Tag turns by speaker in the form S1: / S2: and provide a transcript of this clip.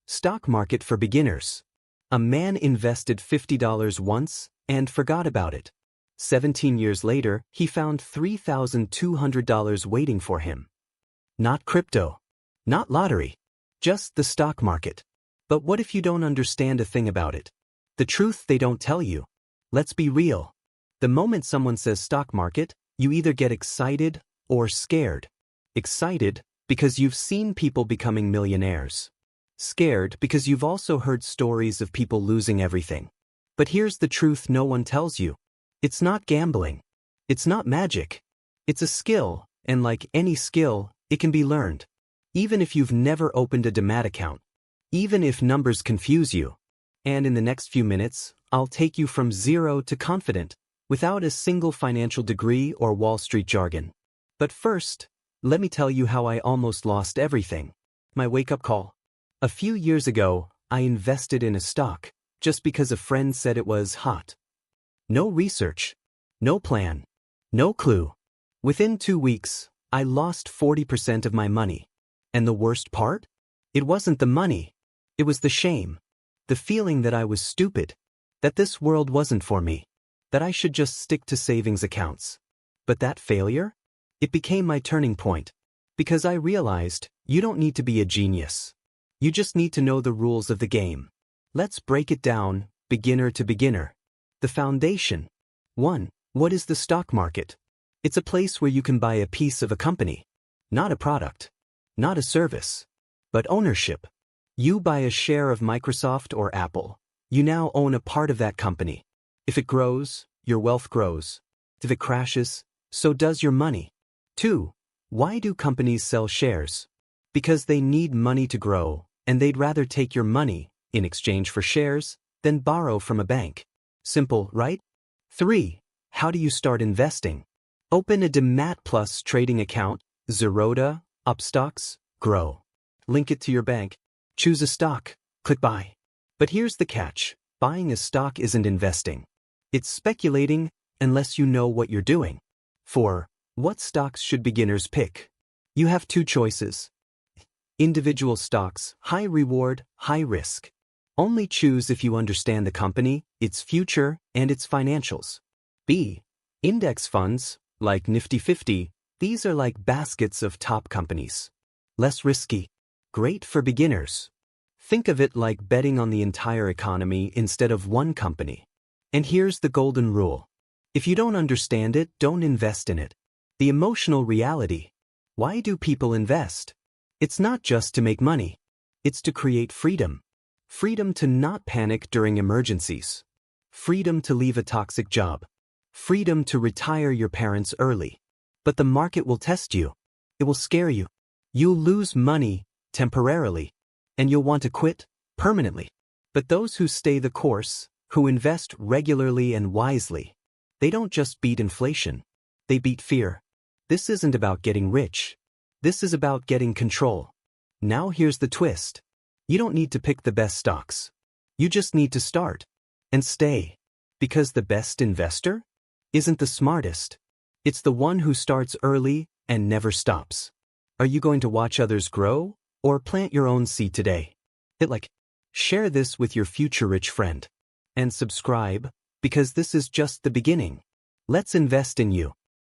S1: Stock market for beginners. A man invested $50 once and forgot about it. 17 years later, he found $3,200 waiting for him. Not crypto. Not lottery. Just the stock market. But what if you don't understand a thing about it? The truth they don't tell you. Let's be real. The moment someone says stock market, you either get excited or scared. Excited because you've seen people becoming millionaires. Scared because you've also heard stories of people losing everything. But here's the truth no one tells you. It's not gambling. It's not magic. It's a skill, and like any skill, it can be learned. Even if you've never opened a Demat account. Even if numbers confuse you. And in the next few minutes, I'll take you from zero to confident, without a single financial degree or Wall Street jargon. But first, let me tell you how I almost lost everything. My wake-up call. A few years ago, I invested in a stock, just because a friend said it was hot. No research. No plan. No clue. Within 2 weeks, I lost 40% of my money. And the worst part? It wasn't the money. It was the shame. The feeling that I was stupid. That this world wasn't for me. That I should just stick to savings accounts. But that failure? It became my turning point. Because I realized, you don't need to be a genius. You just need to know the rules of the game. Let's break it down, beginner to beginner. The foundation. 1. What is the stock market? It's a place where you can buy a piece of a company. Not a product. Not a service. But ownership. You buy a share of Microsoft or Apple. You now own a part of that company. If it grows, your wealth grows. If it crashes, so does your money. 2. Why do companies sell shares? Because they need money to grow, and they'd rather take your money, in exchange for shares, than borrow from a bank. Simple, right? 3. How do you start investing? Open a Demat Plus trading account, Zerodha, Upstocks, Grow. Link it to your bank. Choose a stock. Click buy. But here's the catch. Buying a stock isn't investing. It's speculating, unless you know what you're doing. 4. What stocks should beginners pick? You have 2 choices. Individual stocks, high reward, high risk. Only choose if you understand the company, its future, and its financials. B. Index funds, like Nifty 50, these are like baskets of top companies. Less risky. Great for beginners. Think of it like betting on the entire economy instead of one company. And here's the golden rule. If you don't understand it, don't invest in it. The emotional reality. Why do people invest? It's not just to make money. It's to create freedom. Freedom to not panic during emergencies. Freedom to leave a toxic job. Freedom to retire your parents early. But the market will test you. It will scare you. You'll lose money, temporarily. And you'll want to quit, permanently. But those who stay the course, who invest regularly and wisely, they don't just beat inflation. They beat fear. This isn't about getting rich. This is about getting control. Now here's the twist. You don't need to pick the best stocks. You just need to start. And stay. Because the best investor isn't the smartest. It's the one who starts early and never stops. Are you going to watch others grow or plant your own seed today? Hit like. Share this with your future rich friend. And subscribe, because this is just the beginning. Let's invest in you.